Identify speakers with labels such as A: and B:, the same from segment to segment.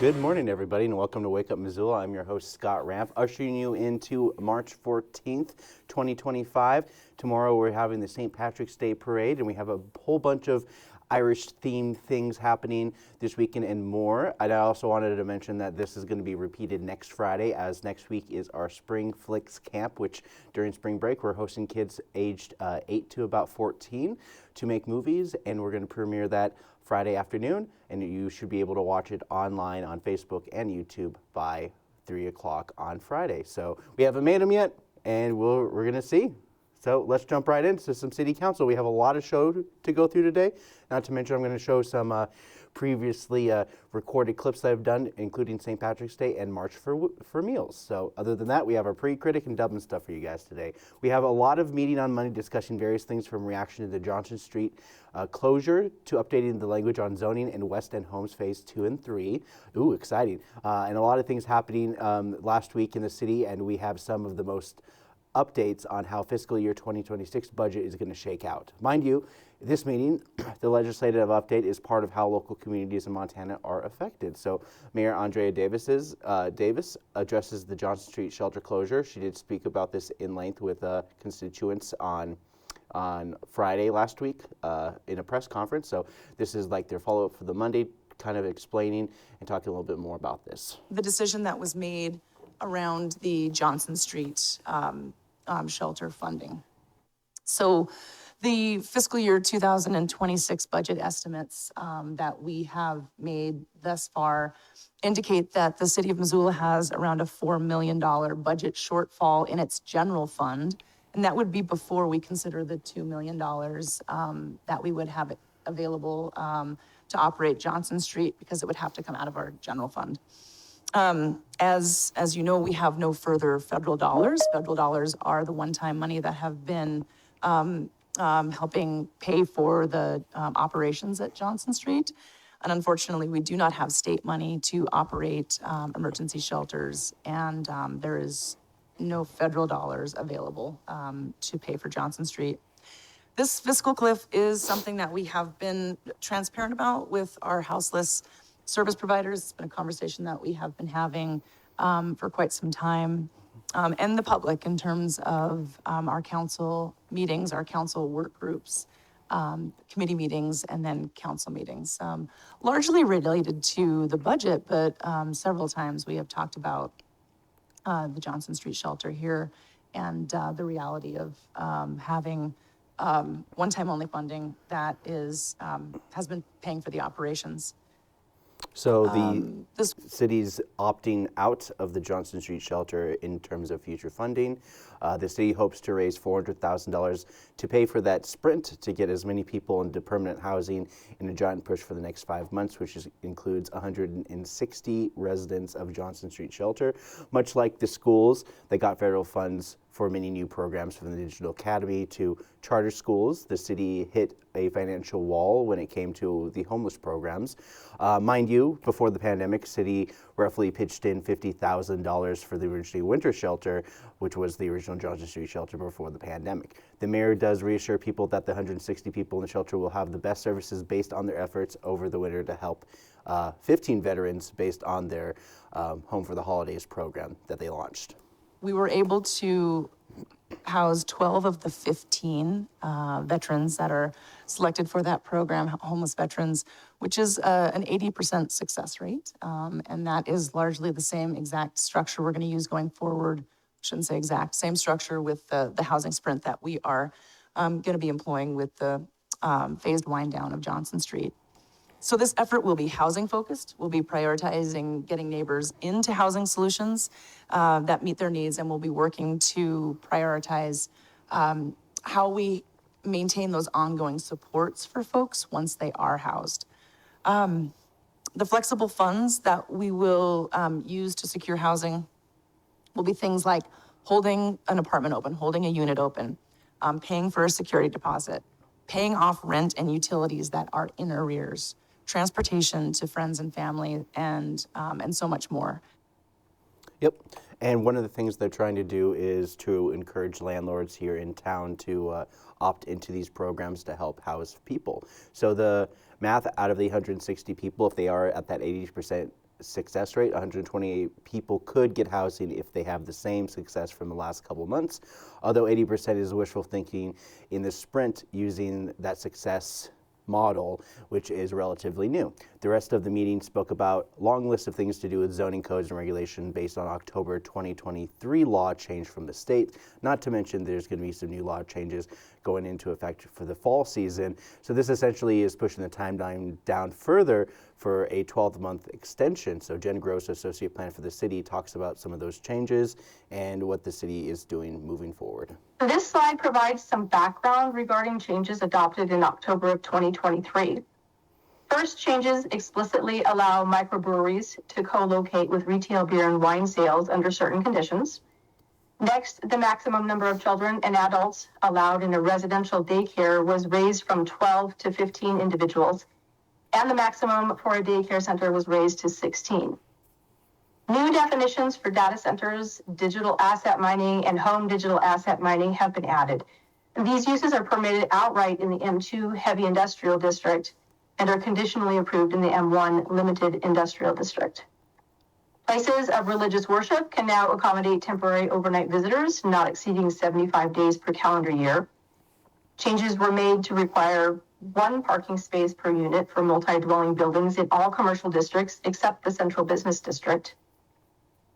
A: Good morning, everybody, and welcome to Wake Up Missoula. I'm your host, Scott Ramp, ushering you into March 14th, 2025. Tomorrow, we're having the St. Patrick's Day Parade, and we have a whole bunch of Irish-themed things happening this weekend and more. And I also wanted to mention that this is going to be repeated next Friday, as next week is our Spring Flicks Camp, which during spring break, we're hosting kids aged 8 to about 14 to make movies, and we're going to premiere that Friday afternoon, and you should be able to watch it online on Facebook and YouTube by 3 o'clock on Friday. So we haven't made them yet, and we're going to see. So let's jump right into some city council. We have a lot of show to go through today. Not to mention I'm going to show some previously recorded clips that I've done, including St. Patrick's Day and March for Meals. So other than that, we have our pre-critic and Dublin stuff for you guys today. We have a lot of meeting on Monday discussing various things from reaction to the Johnson Street closure to updating the language on zoning in West End Homes Phase 2 and 3. Ooh, exciting. And a lot of things happening last week in the city, and we have some of the most updates on how fiscal year 2026 budget is going to shake out. Mind you, this meeting, the legislative update, is part of how local communities in Montana are affected. So Mayor Andrea Davis addresses the Johnson Street shelter closure. She did speak about this in length with constituents on Friday last week in a press conference. So this is like their follow-up for the Monday, kind of explaining and talking a little bit more about this.
B: The decision that was made around the Johnson Street shelter funding. So the fiscal year 2026 budget estimates that we have made thus far indicate that the city of Missoula has around a $4 million budget shortfall in its general fund. And that would be before we consider the $2 million that we would have available to operate Johnson Street, because it would have to come out of our general fund. As you know, we have no further federal dollars. Federal dollars are the one-time money that have been helping pay for the operations at Johnson Street. And unfortunately, we do not have state money to operate emergency shelters, and there is no federal dollars available to pay for Johnson Street. This fiscal cliff is something that we have been transparent about with our houseless service providers. It's been a conversation that we have been having for quite some time, and the public in terms of our council meetings, our council work groups, committee meetings, and then council meetings, largely related to the budget, but several times we have talked about the Johnson Street shelter here and the reality of having one-time only funding that is has been paying for the operations.
A: So the city's opting out of the Johnson Street shelter in terms of future funding. The city hopes to raise $400,000 to pay for that sprint to get as many people into permanent housing in a giant push for the next 5 months, which includes 160 residents of Johnson Street shelter. Much like the schools that got federal funds for many new programs from the Digital Academy to charter schools, the city hit a financial wall when it came to the homeless programs. Mind you, before the pandemic, city roughly pitched in $50,000 for the original winter shelter, which was the original Johnson Street shelter before the pandemic. The mayor does reassure people that the 160 people in the shelter will have the best services based on their efforts over the winter to help 15 veterans based on their Home for the Holidays program that they launched.
B: We were able to house 12 of the 15 veterans that are selected for that program, homeless veterans, which is an 80% success rate. And that is largely the same exact structure we're going to use going forward. Shouldn't say exact, same structure with the housing sprint that we are going to be employing with the phased wind down of Johnson Street. So this effort will be housing focused. We'll be prioritizing getting neighbors into housing solutions that meet their needs, and we'll be working to prioritize how we maintain those ongoing supports for folks once they are housed. The flexible funds that we will use to secure housing will be things like holding an apartment open, holding a unit open, paying for a security deposit, paying off rent and utilities that are in arrears, transportation to friends and family, and so much more.
A: Yep. And one of the things they're trying to do is to encourage landlords here in town to opt into these programs to help house people. So the math out of the 160 people, if they are at that 80% success rate, 128 people could get housing if they have the same success from the last couple of months. Although 80% is wishful thinking in the sprint using that success model, which is relatively new. The rest of the meeting spoke about a long list of things to do with zoning codes and regulation based on October 2023 law change from the state, not to mention there's going to be some new law changes going into effect for the fall season. So this essentially is pushing the timeline down further for a 12-month extension. So Jen Gross, Associate Planner for the city, talks about some of those changes and what the city is doing moving forward.
C: This slide provides some background regarding changes adopted in October of 2023. First, changes explicitly allow microbreweries to co-locate with retail beer and wine sales under certain conditions. Next, the maximum number of children and adults allowed in a residential daycare was raised from 12 to 15 individuals, and the maximum for a daycare center was raised to 16. New definitions for data centers, digital asset mining, and home digital asset mining have been added. These uses are permitted outright in the M2 heavy industrial district and are conditionally approved in the M1 limited industrial district. Places of religious worship can now accommodate temporary overnight visitors not exceeding 75 days per calendar year. Changes were made to require one parking space per unit for multi-dwelling buildings in all commercial districts except the central business district.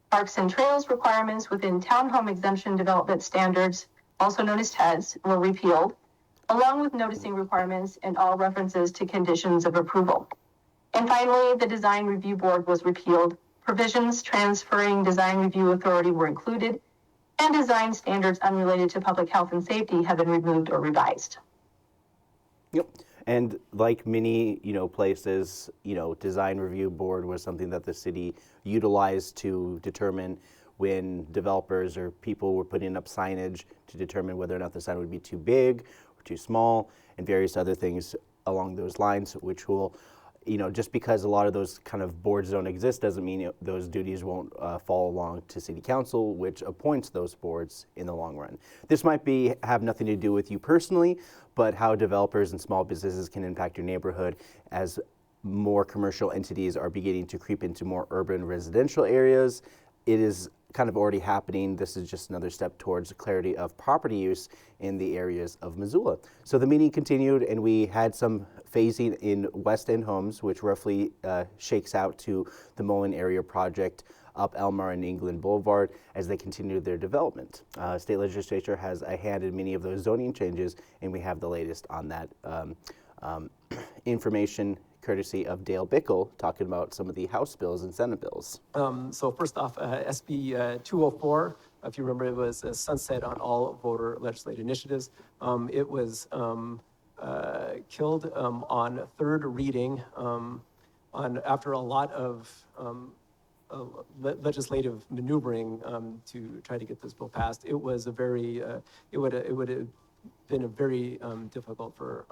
C: Parks and trails requirements within townhome exemption development standards, also known as TEDS, were repealed, along with noticing requirements and all references to conditions of approval. And finally, the Design Review Board was repealed. Provisions transferring design review authority were included, and design standards unrelated to public health and safety have been removed or revised.
A: Yep. And like many, places, design review board was something that the city utilized to determine when developers or people were putting up signage to determine whether or not the sign would be too big or too small and various other things along those lines, which will, just because a lot of those kind of boards don't exist doesn't mean those duties won't fall along to city council, which appoints those boards in the long run. This might have nothing to do with you personally, but how developers and small businesses can impact your neighborhood as more commercial entities are beginning to creep into more urban residential areas. It is kind of already happening. This is just another step towards clarity of property use in the areas of Missoula. So the meeting continued, and we had some phasing in West End homes, which roughly shakes out to the Mullen area project up Elmar and England Boulevard as they continue their development. State legislature has a hand in many of those zoning changes, and we have the latest on that information courtesy of Dale Bickle talking about some of the House bills and Senate bills.
D: So first off, SB 204, if you remember, it was a sunset on all voter legislative initiatives. It was killed on third reading after a lot of legislative maneuvering to try to get this bill passed. It was a very, it would have been a very difficult for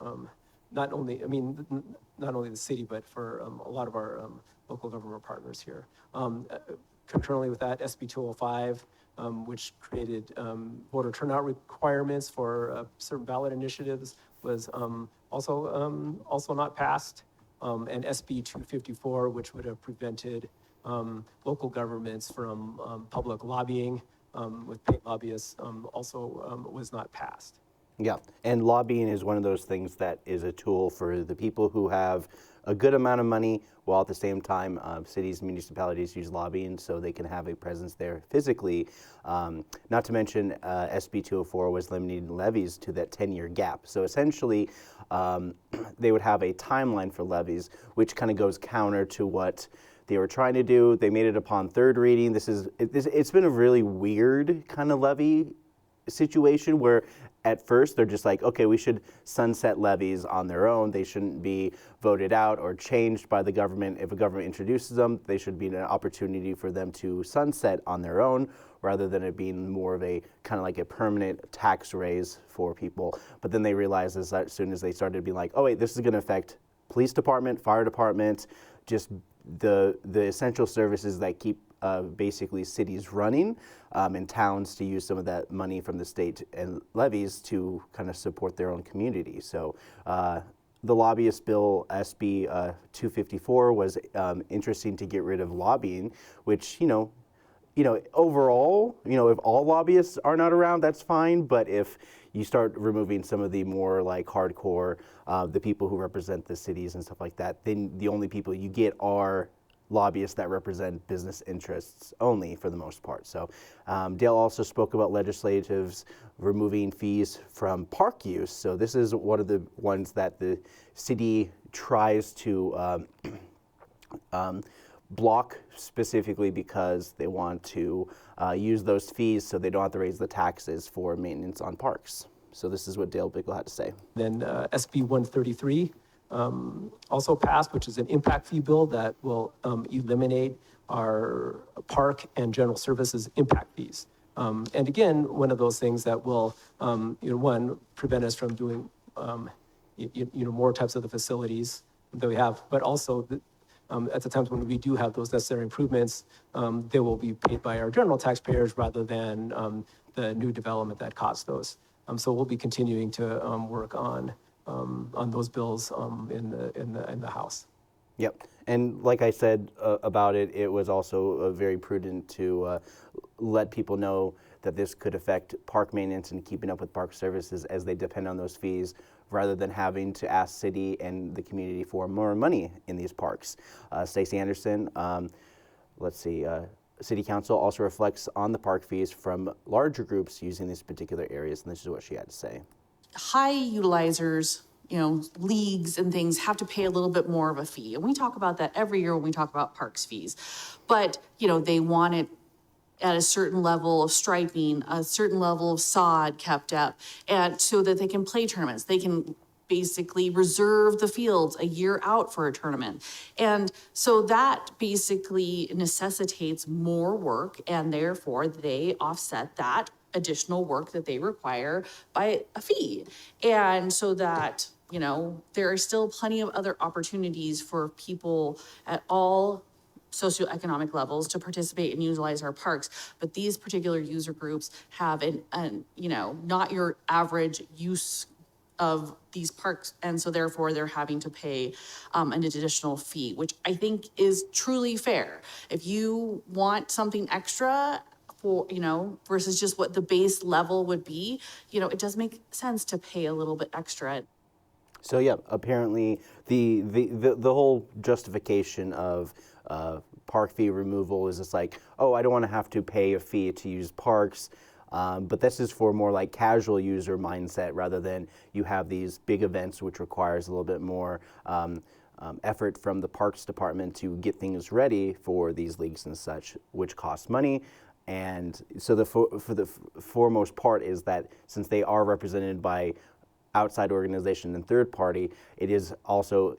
D: not only the city, but for a lot of our local government partners here. Concurrently with that, SB 205, which created voter turnout requirements for certain ballot initiatives, was also not passed. And SB 254, which would have prevented local governments from public lobbying with paid lobbyists, also was not passed.
A: Yeah, and lobbying is one of those things that is a tool for the people who have a good amount of money, while at the same time cities and municipalities use lobbying so they can have a presence there physically. Not to mention SB 204 was limiting levies to that 10-year gap. So essentially they would have a timeline for levies, which kind of goes counter to what they were trying to do. They made it upon third reading. It's been a really weird kind of levy situation where at first they're just like, okay, we should sunset levies on their own. They shouldn't be voted out or changed by the government. If a government introduces them, they should be an opportunity for them to sunset on their own rather than it being more of a kind of like a permanent tax raise for people. But then they realized as soon as they started being like, oh wait, this is going to affect police department, fire department, just the essential services that keep basically cities running and towns to use some of that money from the state and levies to kind of support their own community. So the lobbyist bill SB 254 was interesting to get rid of lobbying, which, overall, if all lobbyists are not around, that's fine. But if you start removing some of the more like hardcore, the people who represent the cities and stuff like that, then the only people you get are lobbyists that represent business interests only for the most part. So Dale also spoke about legislatives removing fees from park use. So this is one of the ones that the city tries to block, specifically because they want to use those fees so they don't have to raise the taxes for maintenance on parks. So this is what Dale Bickle had to say.
D: Then SB 133 also passed, which is an impact fee bill that will eliminate our park and general services impact fees. And again, one of those things that will, one, prevent us from doing, more types of the facilities that we have, but also at the times when we do have those necessary improvements, they will be paid by our general taxpayers rather than the new development that costs those. So we'll be continuing to work on those bills in the House.
A: Yep, and like I said about it, it was also very prudent to let people know that this could affect park maintenance and keeping up with park services as they depend on those fees, rather than having to ask city and the community for more money in these parks. Stacey Anderson, City Council also reflects on the park fees from larger groups using these particular areas, and this is what she had to say.
B: High utilizers, leagues and things have to pay a little bit more of a fee. And we talk about that every year when we talk about parks fees. But, they want it at a certain level of striping, a certain level of sod kept up, and so that they can play tournaments. They can basically reserve the fields a year out for a tournament. And so that basically necessitates more work, and therefore they offset that additional work that they require by a fee. And so that, there are still plenty of other opportunities for people at all socioeconomic levels to participate and utilize our parks. But these particular user groups have not your average use of these parks. And so therefore they're having to pay an additional fee, which I think is truly fair. If you want something extra for, versus just what the base level would be, it does make sense to pay a little bit extra.
A: So yeah, apparently the whole justification of park fee removal is just like, oh, I don't want to have to pay a fee to use parks. But this is for more like casual user mindset, rather than you have these big events, which requires a little bit more effort from the parks department to get things ready for these leagues and such, which costs money. And so for the foremost part is that since they are represented by outside organization and third party, it is also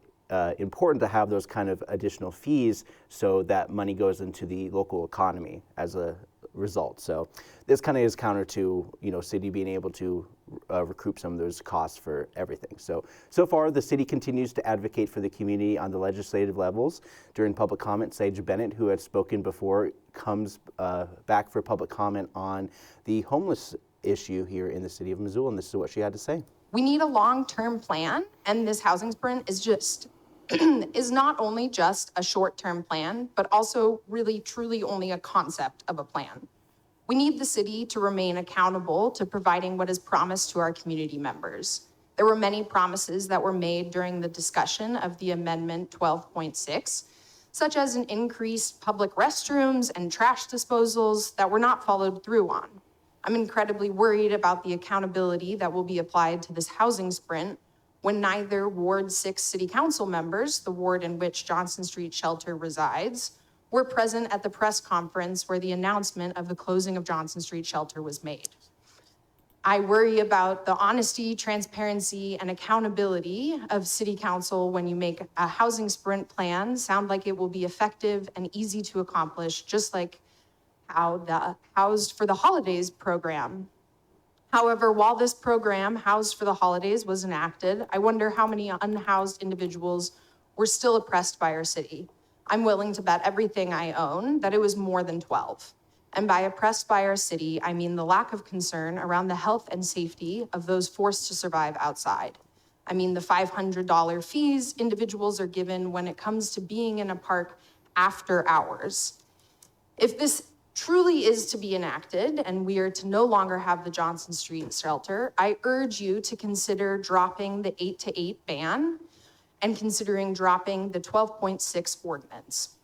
A: important to have those kind of additional fees so that money goes into the local economy as a result. So this kind of is counter to, city being able to recoup some of those costs for everything. So far, the city continues to advocate for the community on the legislative levels. During public comment, Sage Bennett, who had spoken before, comes back for public comment on the homeless issue here in the city of Missoula, and this is what she had to say.
E: We need a long-term plan, and this housing sprint is not only just a short-term plan, but also really truly only a concept of a plan. We need the city to remain accountable to providing what is promised to our community members. There were many promises that were made during the discussion of the Amendment 12.6, such as an increased public restrooms and trash disposals that were not followed through on. I'm incredibly worried about the accountability that will be applied to this housing sprint when neither Ward 6 City Council members, the ward in which Johnson Street Shelter resides, were present at the press conference where the announcement of the closing of Johnson Street Shelter was made. I worry about the honesty, transparency, and accountability of City Council when you make a housing sprint plan sound like it will be effective and easy to accomplish, just like how the Housed for the Holidays program. However, while this program, Housed for the Holidays, was enacted, I wonder how many unhoused individuals were still oppressed by our city. I'm willing to bet everything I own that it was more than 12. And by oppressed by our city, I mean the lack of concern around the health and safety of those forced to survive outside. I mean the $500 fees individuals are given when it comes to being in a park after hours. If this truly is to be enacted and we are to no longer have the Johnson Street shelter, I urge you to consider dropping the 8 to 8 ban and considering dropping the 12.6 ordinance.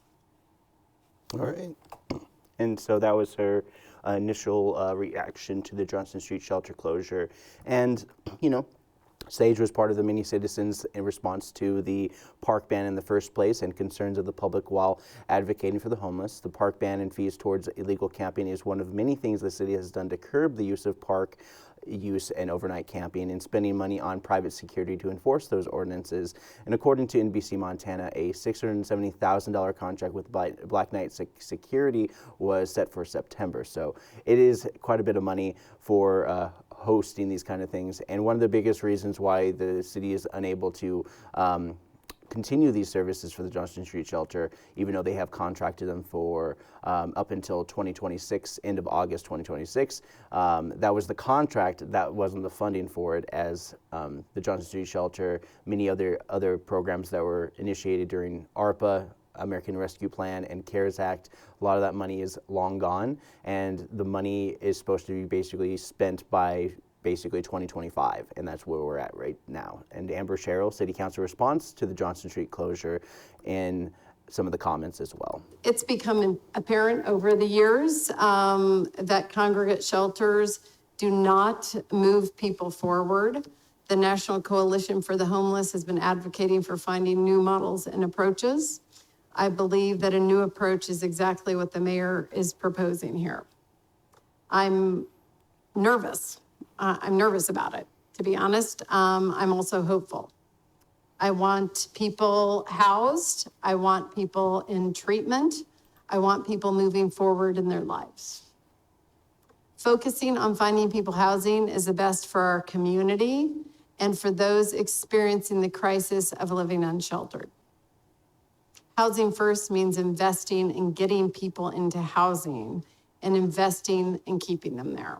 A: All right. And so that was her initial reaction to the Johnson Street shelter closure. And, you know, Sage was part of the many citizens in response to the park ban in the first place and concerns of the public while advocating for the homeless. The park ban and fees towards illegal camping is one of many things the city has done to curb the use of park use and overnight camping and spending money on private security to enforce those ordinances. And according to NBC Montana, a $670,000 contract with Black Knight Security was set for September. So it is quite a bit of money for hosting these kind of things. And one of the biggest reasons why the city is unable to continue these services for the Johnson Street Shelter, even though they have contracted them for up until 2026, end of August 2026. That was the contract, that wasn't the funding for it, as the Johnson Street Shelter, many other programs that were initiated during ARPA, American Rescue Plan, and CARES Act. A lot of that money is long gone, and the money is supposed to be basically spent by basically 2025, and that's where we're at right now. And Amber Sherrill, City Council response to the Johnson Street closure in some of the comments as well.
F: It's become apparent over the years that congregate shelters do not move people forward. The National Coalition for the Homeless has been advocating for finding new models and approaches. I believe that a new approach is exactly what the mayor is proposing here. I'm nervous. I'm nervous about it, to be honest. I'm also hopeful. I want people housed. I want people in treatment. I want people moving forward in their lives. Focusing on finding people housing is the best for our community and for those experiencing the crisis of living unsheltered. Housing first means investing in getting people into housing and investing in keeping them there.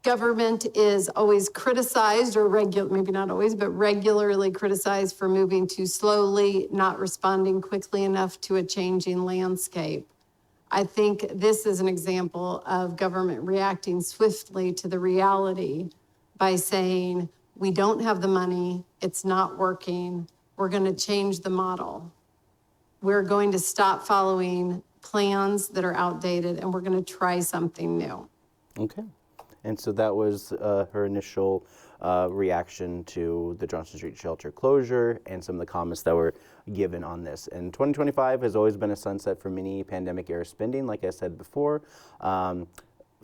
F: Government is always criticized, or maybe not always, but regularly criticized for moving too slowly, not responding quickly enough to a changing landscape. I think this is an example of government reacting swiftly to the reality by saying, we don't have the money, it's not working, we're going to change the model. We're going to stop following plans that are outdated, and we're going to try something new.
A: Okay. And so that was her initial reaction to the Johnson Street Shelter closure and some of the comments that were given on this. And 2025 has always been a sunset for many pandemic-era spending, like I said before.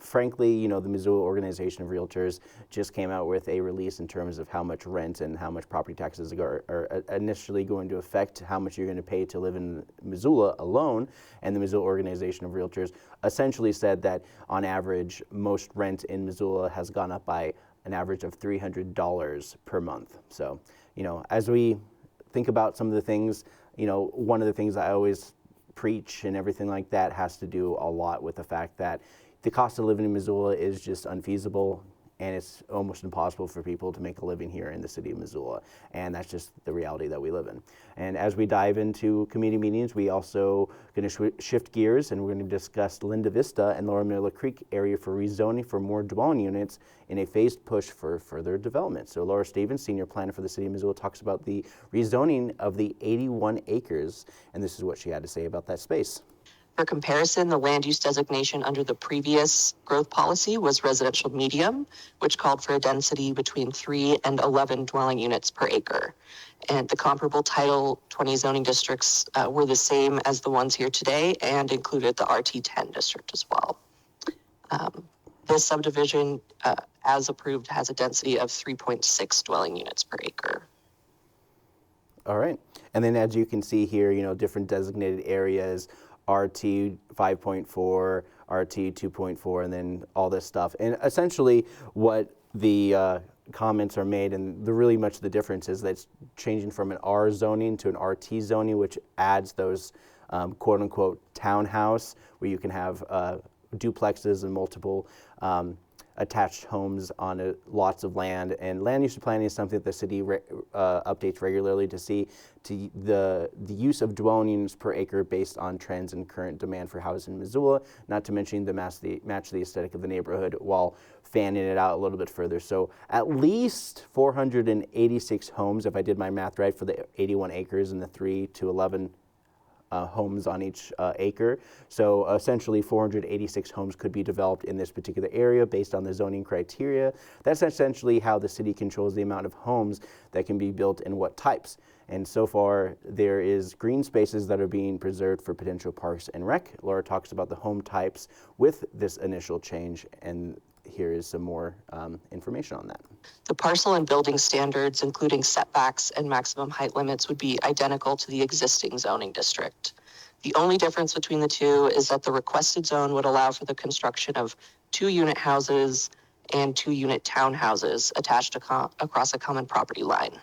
A: Frankly, you know, the Missoula Organization of Realtors just came out with a release in terms of how much rent and how much property taxes are initially going to affect how much you're going to pay to live in Missoula alone. And the Missoula Organization of Realtors essentially said that on average, most rent in Missoula has gone up by an average of $300 per month. So, you know, as we think about some of the things, you know, one of the things I always preach and everything like that has to do a lot with the fact that the cost of living in Missoula is just unfeasible, and it's almost impossible for people to make a living here in the city of Missoula. And that's just the reality that we live in. And as we dive into community meetings, we also going to shift gears, and we're going to discuss Linda Vista and Lower Miller Creek area for rezoning for more dwelling units in a phased push for further development. So Laura Stevens, Senior Planner for the City of Missoula, talks about the rezoning of the 81 acres, and this is what she had to say about that space.
G: For comparison, the land use designation under the previous growth policy was residential medium, which called for a density between 3 and 11 dwelling units per acre. And the comparable Title 20 zoning districts were the same as the ones here today and included the RT10 district as well. This subdivision, as approved, has a density of 3.6 dwelling units per acre.
A: All right. And then as you can see here, you know, different designated areas, RT 5.4, RT 2.4, and then all this stuff. And essentially what the comments are made, and really much the difference is that it's changing from an R zoning to an RT zoning, which adds those quote-unquote townhouse, where you can have duplexes and multiple attached homes on lots of land. And land use planning is something that the city updates regularly to see the use of dwelling units per acre based on trends and current demand for housing in Missoula, not to mention match the aesthetic of the neighborhood while fanning it out a little bit further. So at least 486 homes, if I did my math right, for the 81 acres and the 3 to 11 homes on each acre. So essentially 486 homes could be developed in this particular area based on the zoning criteria. That's essentially how the city controls the amount of homes that can be built and what types. And so far there is green spaces that are being preserved for potential parks and rec. Laura talks about the home types with this initial change, and here is some more information on that.
G: The parcel and building standards, including setbacks and maximum height limits, would be identical to the existing zoning district. The only difference between the two is that the requested zone would allow for the construction of 2-unit houses and 2-unit townhouses attached across a common property line.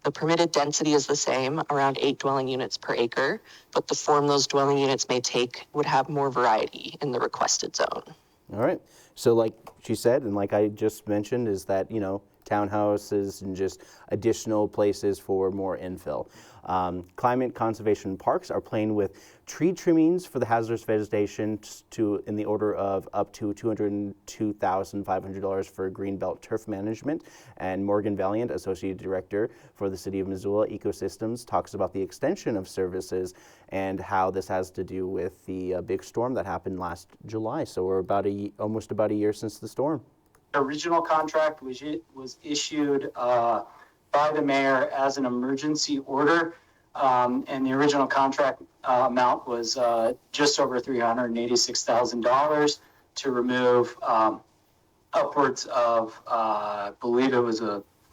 G: The permitted density is the same, around 8 dwelling units per acre, but the form those dwelling units may take would have more variety in the requested zone.
A: All right. So like she said, and like I just mentioned, is that, townhouses and just additional places for more infill. Climate conservation parks are playing with tree trimmings for the hazardous vegetation in the order of up to $202,500 for greenbelt turf management. And Morgan Valiant, Associate Director for the City of Missoula Ecosystems, talks about the extension of services and how this has to do with the big storm that happened last July. So we're almost about a year since the storm.
H: The original contract was issued by the mayor as an emergency order, and the original contract amount was just over $386,000 to remove upwards of, I believe it was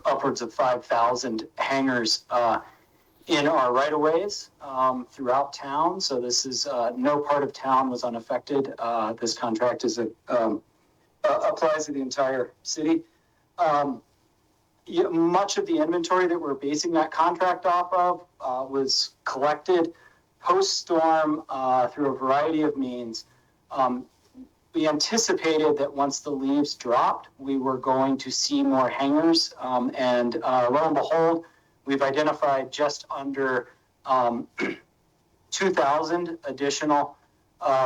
H: upwards of 5,000 hangars in our right-of-ways throughout town. So this is no part of town was unaffected. This contract is applies to the entire city. Much of the inventory that we're basing that contract off of was collected post-storm through a variety of means. We anticipated that once the leaves dropped, we were going to see more hangars, and lo and behold, we've identified just under 2,000 additional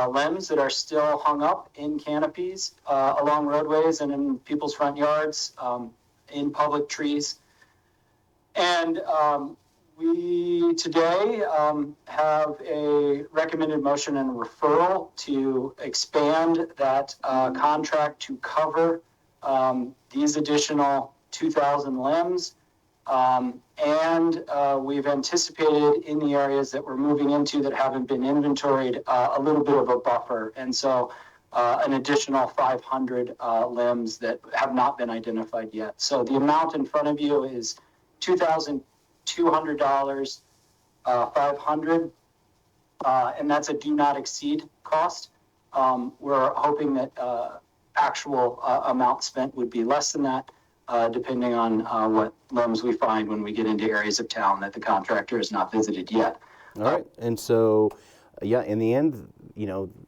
H: limbs that are still hung up in canopies along roadways and in people's front yards, in public trees. And we today have a recommended motion and referral to expand that contract to cover these additional 2,000 limbs. And we've anticipated in the areas that we're moving into that haven't been inventoried a little bit of a buffer. And so an additional 500 limbs that have not been identified yet. So the amount in front of you is $2,200, 500, and that's a do not exceed cost. We're hoping that actual amount spent would be less than that. Depending on what limbs we find when we get into areas of town that the contractor has not visited yet.
A: All right, and so, yeah, in the end,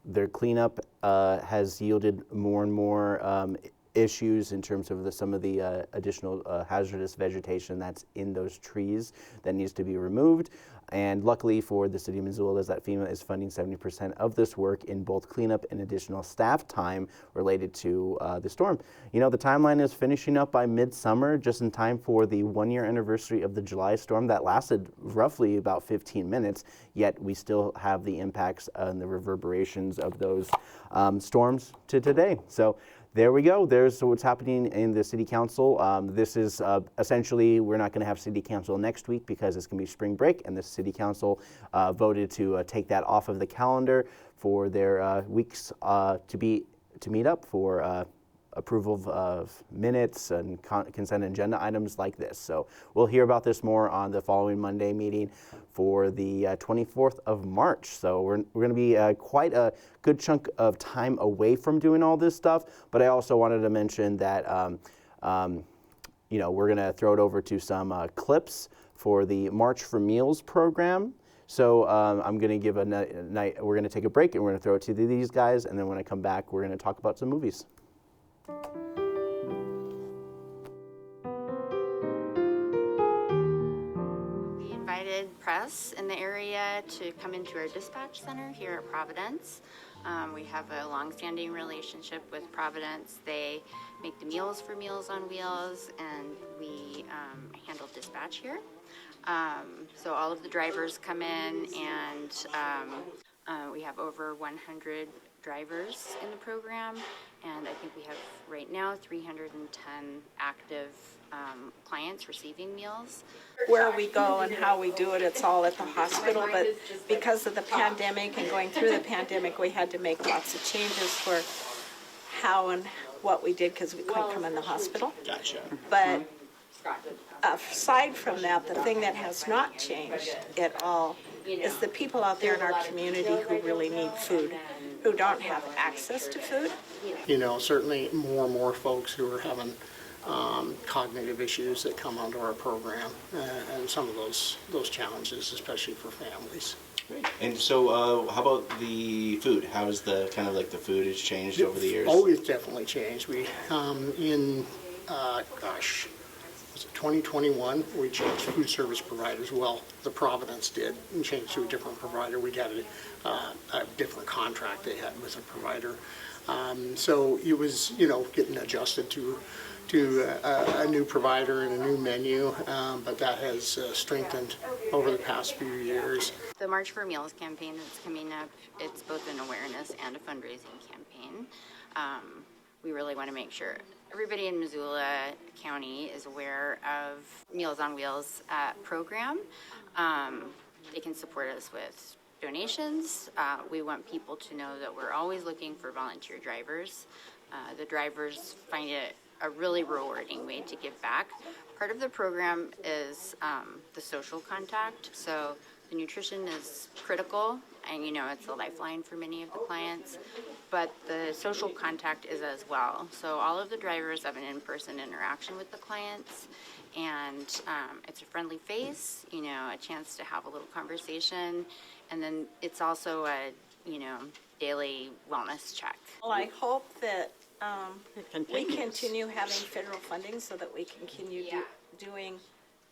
A: their cleanup has yielded more and more issues in terms of some of the additional hazardous vegetation that's in those trees that needs to be removed. And luckily for the City of Missoula is that FEMA is funding 70% of this work in both cleanup and additional staff time related to the storm. The timeline is finishing up by midsummer, just in time for the 1-year anniversary of the July storm that lasted roughly about 15 minutes, yet we still have the impacts and the reverberations of those storms to today. So there we go. There's what's happening in the city council. This is essentially, we're not going to have city council next week because it's going to be spring break, and the city council voted to take that off of the calendar for their weeks to meet up for approval of minutes and consent agenda items like this. So we'll hear about this more on the following Monday meeting for the 24th of March. So we're going to be quite a good chunk of time away from doing all this stuff. But I also wanted to mention that we're going to throw it over to some clips for the March for Meals program. So I'm going to give we're going to take a break and we're going to throw it to these guys, and then when I come back, we're going to talk about some movies.
I: We invited press in the area to come into our dispatch center here at Providence. We have a long-standing relationship with Providence. They make the meals for Meals on Wheels, and we handle dispatch here. So all of the drivers come in, and we have over 100 drivers in the program, and I think we have right now 310 active clients receiving meals.
J: Where we go and how we do it, it's all at the hospital, but because of the pandemic and going through the pandemic, we had to make lots of changes for how and what we did because we couldn't come in the hospital.
A: Gotcha.
J: But aside from that, the thing that has not changed at all is the people out there in our community who really need food, who don't have access to food.
K: Certainly more and more folks who are having cognitive issues that come onto our program, and some of those challenges, especially for families.
A: Great. And so how about the food? How is the kind of like the food has changed over the years?
K: Oh, it's definitely changed. We, was it 2021, we changed food service providers. Well, the Providence did, and changed to a different provider. We got a different contract they had with a provider. So it was, getting adjusted to a new provider and a new menu, but that has strengthened over the past few years.
I: The March for Meals campaign that's coming up, it's both an awareness and a fundraising campaign. We really want to make sure everybody in Missoula County is aware of Meals on Wheels program. They can support us with donations. We want people to know that we're always looking for volunteer drivers. The drivers find it a really rewarding way to give back. Part of the program is the social contact. So the nutrition is critical, and it's a lifeline for many of the clients, but the social contact is as well. So all of the drivers have an in-person interaction with the clients, and it's a friendly face, a chance to have a little conversation, and then it's also a, daily wellness check.
J: Well, I hope that we continue having federal funding so that we can continue doing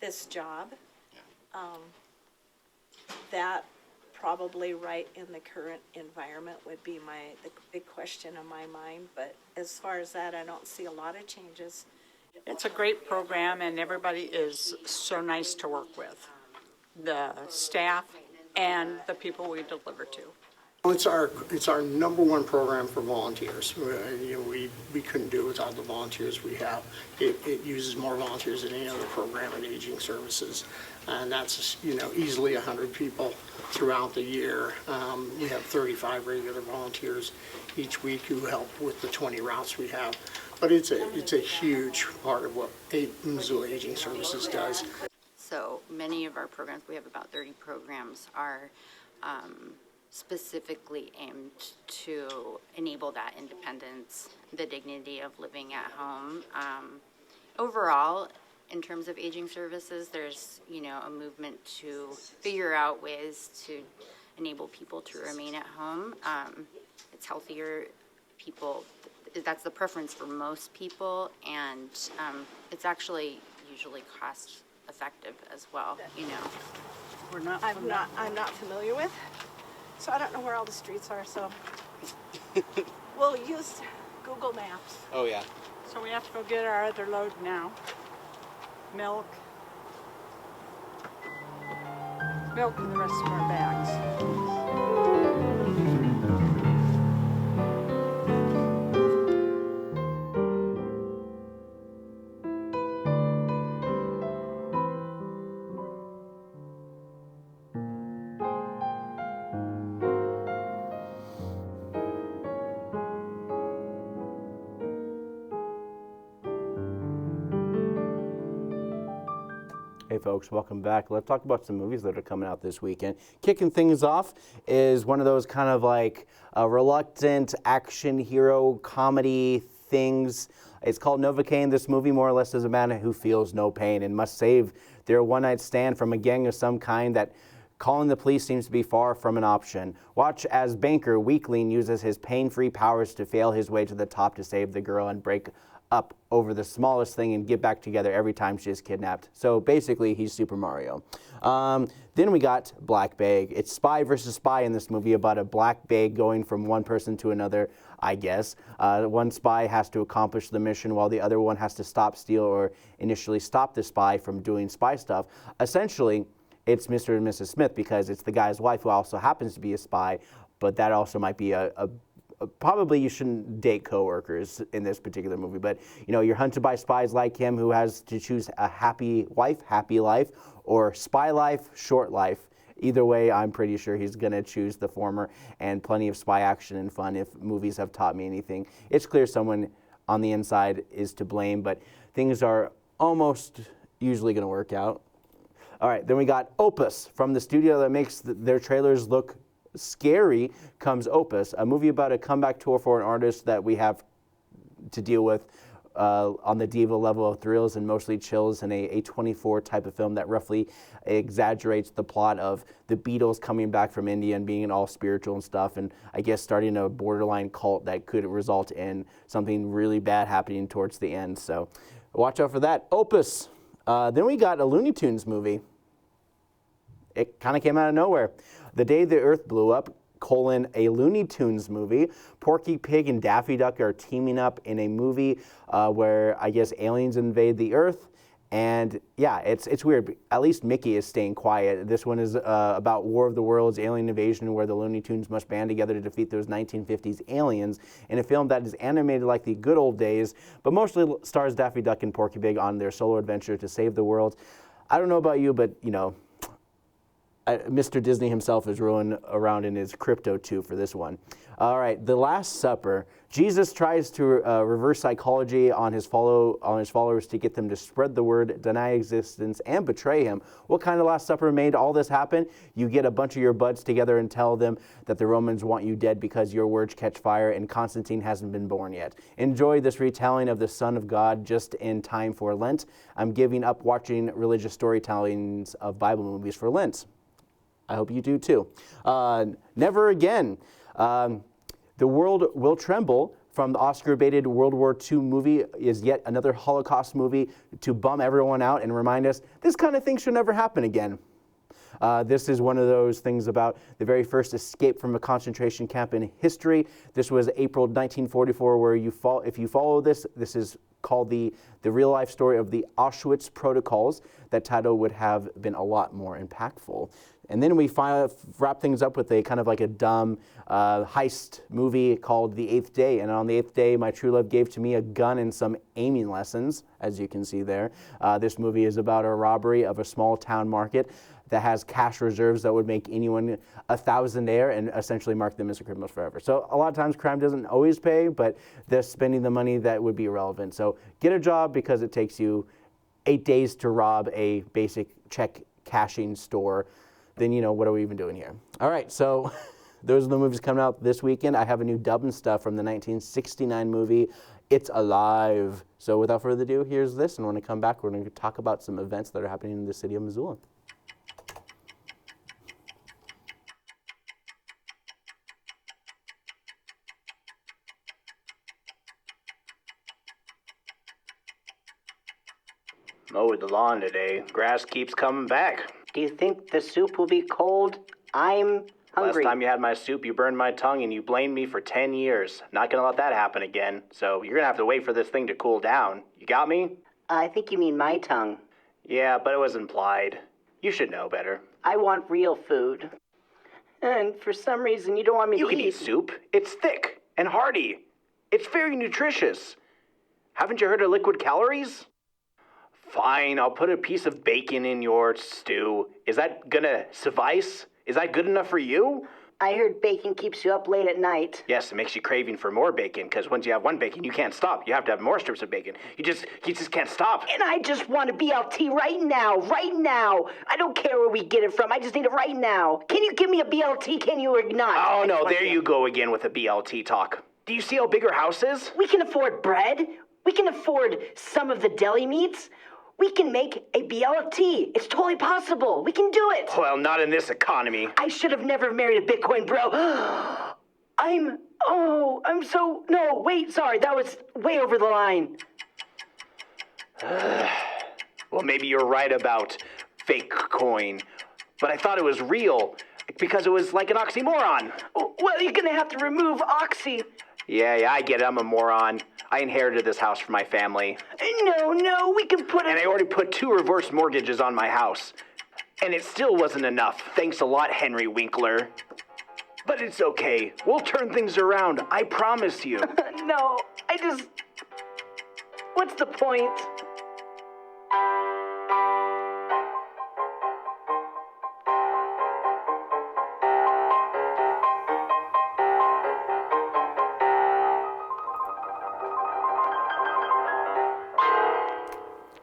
J: this job. That probably right in the current environment would be the big question in my mind, but as far as that, I don't see a lot of changes.
L: It's a great program, and everybody is so nice to work with, the staff and the people we deliver to.
K: It's our number one program for volunteers. We couldn't do it without the volunteers we have. It uses more volunteers than any other program in aging services, and that's easily 100 people throughout the year. We have 35 regular volunteers each week who help with the 20 routes we have. But it's a huge part of what Missoula Aging Services does.
I: So many of our programs, we have about 30 programs, are specifically aimed to enable that independence, the dignity of living at home. Overall, in terms of aging services, there's, a movement to figure out ways to enable people to remain at home. It's healthier. People, that's the preference for most people, and it's actually usually cost effective as well,
J: I'm not familiar with. So I don't know where all the streets are, so we'll use Google Maps.
A: Oh, yeah.
L: So we have to go get our other load now. Milk and the rest of our bags.
A: Hey folks, welcome back. Let's talk about some movies that are coming out this weekend. Kicking things off is one of those kind of like reluctant action hero comedy things It's called Novocaine. This movie more or less is a man who feels no pain and must save their one-night stand from a gang of some kind that calling the police seems to be far from an option. Watch as banker Weakling uses his pain-free powers to fail his way to the top to save the girl and break up over the smallest thing and get back together every time she is kidnapped. So basically, he's Super Mario. Then we got Black Bag. It's spy versus spy in this movie about a black bag going from one person to another, I guess. One spy has to accomplish the mission while the other one has to stop, steal, or initially stop the spy from doing spy stuff. Essentially, it's Mr. and Mrs. Smith because it's the guy's wife who also happens to be a spy, but that also might be probably you shouldn't date coworkers in this particular movie, but you're hunted by spies like him who has to choose a happy wife, happy life, or spy life, short life. Either way, I'm pretty sure he's going to choose the former, and plenty of spy action and fun if movies have taught me anything. It's clear someone on the inside is to blame, but things are almost usually going to work out. All right, then we got Opus. From the studio that makes their trailers look scary comes Opus, a movie about a comeback tour for an artist that we have to deal with on the diva level of thrills and mostly chills in a 24 type of film that roughly exaggerates the plot of the Beatles coming back from India and being all spiritual and stuff, and I guess starting a borderline cult that could result in something really bad happening towards the end. So watch out for that. Opus. Then we got a Looney Tunes movie. It kind of came out of nowhere. The Day the Earth Blew Up, a Looney Tunes movie. Porky Pig and Daffy Duck are teaming up in a movie where I guess aliens invade the Earth. And yeah, it's weird. At least Mickey is staying quiet. This one is about War of the Worlds, alien invasion, where the Looney Tunes must band together to defeat those 1950s aliens in a film that is animated like the good old days, but mostly stars Daffy Duck and Porky Pig on their solo adventure to save the world. I don't know about you, but Mr. Disney himself is rolling around in his crypto too for this one. All right, The Last Supper. Jesus tries to reverse psychology on his followers to get them to spread the word, deny existence, and betray him. What kind of Last Supper made all this happen? You get a bunch of your buds together and tell them that the Romans want you dead because your words catch fire and Constantine hasn't been born yet. Enjoy this retelling of the Son of God just in time for Lent. I'm giving up watching religious storytellings of Bible movies for Lent. I hope you do too. Never Again. The World Will Tremble from the Oscar-baited World War II movie is yet another Holocaust movie to bum everyone out and remind us this kind of thing should never happen again. This is one of those things about the very first escape from a concentration camp in history. This was April 1944, where if you follow this is called the real-life story of the Auschwitz Protocols. That title would have been a lot more impactful. And then we wrap things up with a kind of like a dumb heist movie called The Eighth Day. And on the eighth day, my true love gave to me a gun and some aiming lessons, as you can see there. This movie is about a robbery of a small town market that has cash reserves that would make anyone a thousandaire and essentially mark them as criminals forever. So a lot of times crime doesn't always pay, but they're spending the money that would be irrelevant. So get a job because it takes you 8 days to rob a basic check cashing store. Then, what are we even doing here? All right, so those are the movies coming out this weekend. I have a new dub and stuff from the 1969 movie, It's Alive. So without further ado, here's this. And when I come back, we're going to talk about some events that are happening in the city of Missoula. Mowed the lawn today. Grass keeps coming back.
M: Do you think the soup will be cold? I'm hungry.
A: Last time you had my soup, you burned my tongue and you blamed me for 10 years. Not gonna let that happen again. So you're gonna have to wait for this thing to cool down. You got me?
M: I think you mean my tongue.
A: Yeah, but it was implied. You should know better.
M: I want real food. And for some reason, you don't want me to eat.
A: You can eat soup. It's thick and hearty. It's very nutritious. Haven't you heard of liquid calories? Fine, I'll put a piece of bacon in your stew. Is that gonna suffice? Is that good enough for you?
M: I heard bacon keeps you up late at night.
A: Yes, it makes you craving for more bacon, because once you have one bacon, you can't stop. You have to have more strips of bacon. You just can't stop.
M: And I just want a BLT right now. I don't care where we get it from. I just need it right now. Can you give me a BLT, can you or not?
A: Oh, no, there you go again with the BLT talk. Do you see how big our house is?
M: We can afford bread. We can afford some of the deli meats. We can make a BLT. It's totally possible. We can do it.
N: Well, not in this economy.
M: I should have never married a Bitcoin bro. No, wait, sorry, that was way over the line.
N: Well, maybe you're right about fake coin, but I thought it was real because it was like an oxymoron.
M: Well, you're gonna have to remove oxy.
N: Yeah, I get it. I'm a moron. I inherited this house from my family.
M: No, we can put it.
N: And I already put 2 reverse mortgages on my house. And it still wasn't enough. Thanks a lot, Henry Winkler. But it's okay. We'll turn things around. I promise you.
M: No, what's the point?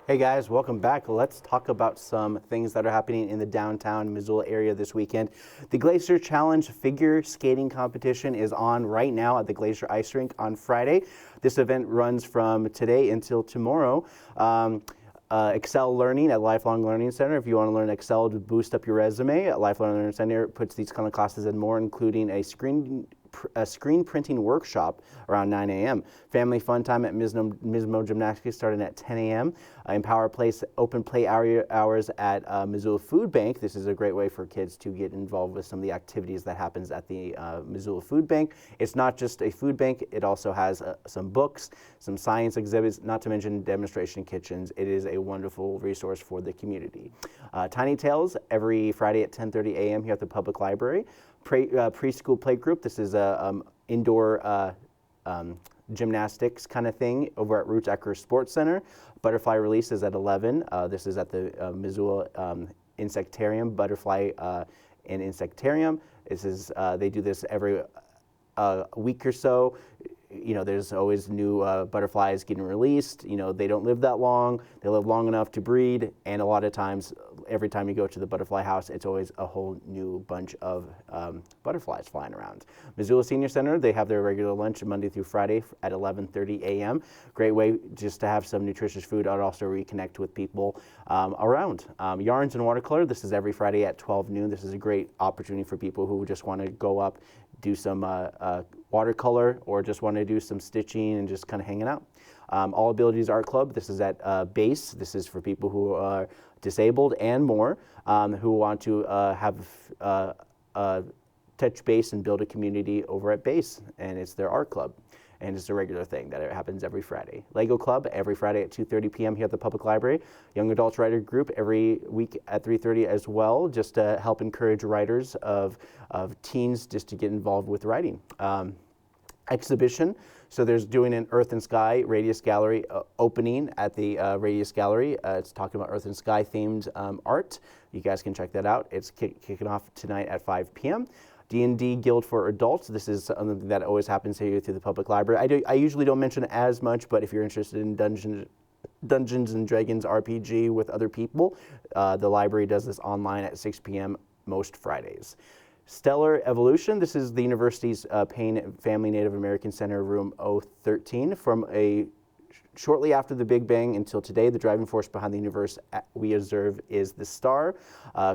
A: Hey guys, welcome back. Let's talk about some things that are happening in the downtown Missoula area this weekend. The Glacier Challenge figure skating competition is on right now at the Glacier Ice Rink on Friday. This event runs from today until tomorrow. Excel Learning at Lifelong Learning Center. If you want to learn Excel to boost up your resume, at Lifelong Learning Center puts these kind of classes and more, including a screen printing workshop around 9 a.m. Family fun time at Mismo Gymnastics starting at 10 a.m. Empower Place open play hours at Missoula Food Bank. This is a great way for kids to get involved with some of the activities that happens at the Missoula Food Bank. It's not just a food bank, it also has some books, some science exhibits, not to mention demonstration kitchens. It is a wonderful resource for the community. Tiny Tales every Friday at 10:30 a.m. here at the Public Library. Preschool play group. This is a indoor gymnastics kind of thing over at Roots Ecker Sports Center. Butterfly release is at 11. This is at the Missoula Insectarium, Butterfly and Insectarium. This is they do this every week or so. You know, there's always new butterflies getting released. You know, they don't live that long. They live long enough to breed, and a lot of times, every time you go to the butterfly house, it's always a whole new bunch of butterflies flying around. Missoula Senior Center, they have their regular lunch Monday through Friday at 11:30 a.m. Great way just to have some nutritious food and also reconnect with people around. Yarns and Watercolor, this is every Friday at 12 noon. This is a great opportunity for people who just want to go up, do some watercolor, or just want to do some stitching and just kind of hanging out. All Abilities Art Club, this is at Base. This is for people who are disabled and more, who want to touch base and build a community over at Base, and it's their art club. And it's a regular thing that it happens every Friday. Lego Club every Friday at 2:30 p.m. here at the Public Library. Young Adults Writer Group every week at 3:30 as well, just to help encourage writers of teens just to get involved with writing. Exhibition, so there's doing an Earth and Sky Radius Gallery opening at the Radius Gallery. It's talking about Earth and Sky themed art. You guys can check that out. It's kicking off tonight at 5 p.m. D&D Guild for Adults. This is something that always happens here through the Public Library. I usually don't mention it as much, but if you're interested in Dungeons and Dragons RPG with other people, the library does this online at 6 p.m. most Fridays. Stellar Evolution. This is the university's Payne Family Native American Center, room 013. From shortly after the Big Bang until today, the driving force behind the universe we observe is the star,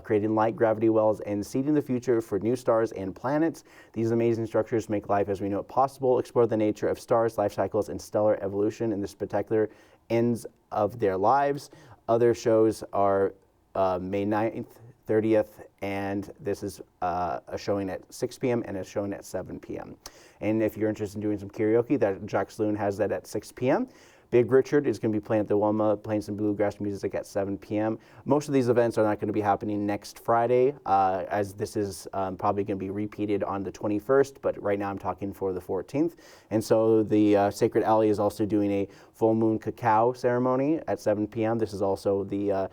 A: creating light, gravity wells, and seeding the future for new stars and planets. These amazing structures make life as we know it possible, explore the nature of stars, life cycles, and stellar evolution in the spectacular ends of their lives. Other shows are May 9th, 30th, and this is a showing at 6 p.m. and a showing at 7 p.m. And if you're interested in doing some karaoke, that Jack Saloon has that at 6 p.m. Big Richard is going to be playing at the Wilma, playing some bluegrass music at 7 p.m. Most of these events are not going to be happening next Friday, as this is probably going to be repeated on the 21st, but right now I'm talking for the 14th. And so the Sacred Alley is also doing a full moon cacao ceremony at 7 p.m. This is also the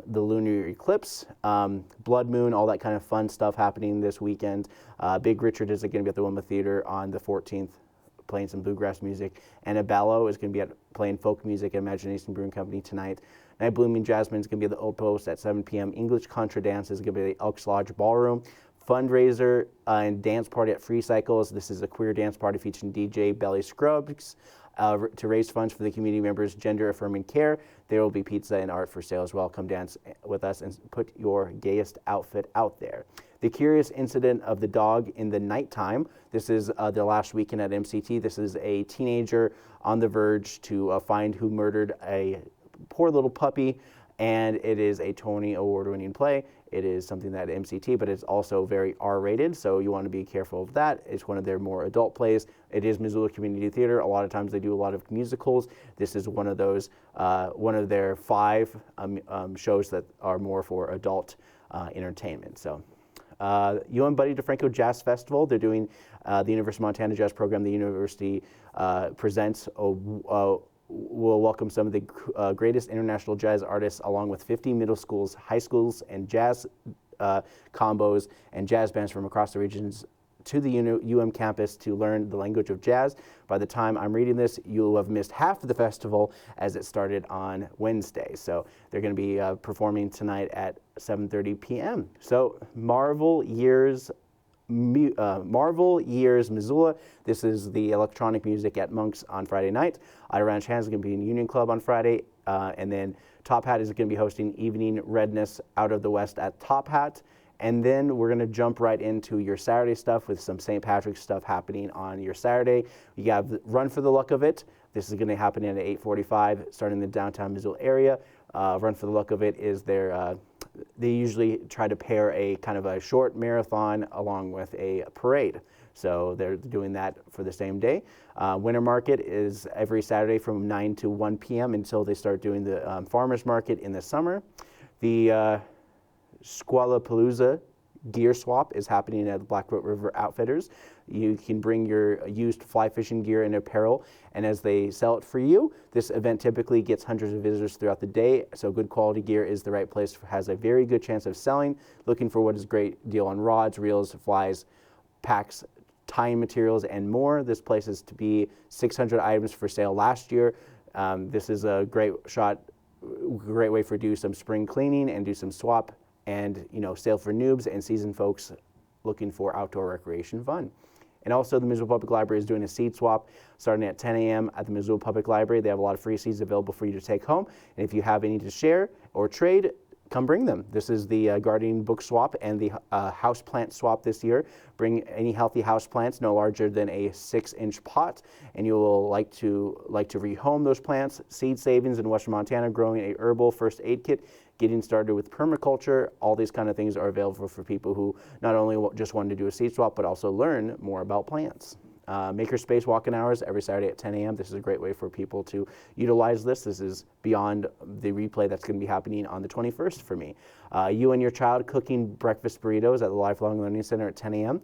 A: lunar eclipse, blood moon, all that kind of fun stuff happening this weekend. Big Richard is going to be at the Wilma Theater on the 14th, playing some bluegrass music. Anna Ballo is going to be playing folk music at Imagination Brewing Company tonight. Night Blooming Jasmine is going to be at the Old Post at 7 p.m. English Contra Dance is going to be at the Elks Lodge Ballroom. Fundraiser and dance party at Free Cycles. This is a queer dance party featuring DJ Belly Scrubs. to raise funds for the community members' gender-affirming care. There will be pizza and art for sale as well. Come dance with us and put your gayest outfit out there. The Curious Incident of the Dog in the Nighttime. This is the last weekend at MCT. This is a teenager on the verge to find who murdered a poor little puppy, and it is a Tony Award-winning play. It is something that MCT, but it's also very R-rated, so you want to be careful of that. It's one of their more adult plays. It is Missoula Community Theater. A lot of times they do a lot of musicals. This is one of those, one of their 5 shows that are more for adult entertainment. So, UM Buddy DeFranco Jazz Festival. They're doing the University of Montana Jazz Program. The university presents will welcome some of the greatest international jazz artists, along with 50 middle schools, high schools, and jazz combos and jazz bands from across the regions to the UM campus to learn the language of jazz. By the time I'm reading this, you'll have missed half of the festival as it started on Wednesday. So they're going to be performing tonight at 7:30 p.m. So Marvel Years Missoula. This is the electronic music at Monk's on Friday night. Ida Ranch Hands is going to be in Union Club on Friday. And then Top Hat is going to be hosting Evening Redness Out of the West at Top Hat. And then we're going to jump right into your Saturday stuff with some St. Patrick's stuff happening on your Saturday. You have Run for the Luck of It. This is going to happen at 8:45, starting in the downtown Missoula area. Run for the Luck of It is their, they usually try to pair a kind of a short marathon along with a parade. So they're doing that for the same day. Winter Market is every Saturday from 9 to 1 p.m. until they start doing the farmers market in the summer. The Squalapalooza gear swap is happening at the Blackfoot River Outfitters. You can bring your used fly fishing gear and apparel, and as they sell it for you, this event typically gets hundreds of visitors throughout the day, so good quality gear is the right place, has a very good chance of selling. Looking for what is a great deal on rods, reels, flies, packs, tying materials, and more. This place is to be 600 items for sale last year. This is a great way for do some spring cleaning and do some swap and, you know, sale for noobs and seasoned folks looking for outdoor recreation fun. And also the Missoula Public Library is doing a seed swap starting at 10 a.m. at the Missoula Public Library. They have a lot of free seeds available for you to take home. And if you have any to share or trade, come bring them. This is the gardening book swap and the house plant swap this year. Bring any healthy house plants no larger than a 6-inch pot, and you will like to rehome those plants. Seed savings in Western Montana, growing a herbal first aid kit, getting started with permaculture. All these kind of things are available for people who not only just want to do a seed swap, but also learn more about plants. Makerspace walk-in hours every Saturday at 10 a.m. This is a great way for people to utilize this. This is beyond the replay that's going to be happening on the 21st for me. You and your child cooking breakfast burritos at the Lifelong Learning Center at 10 a.m.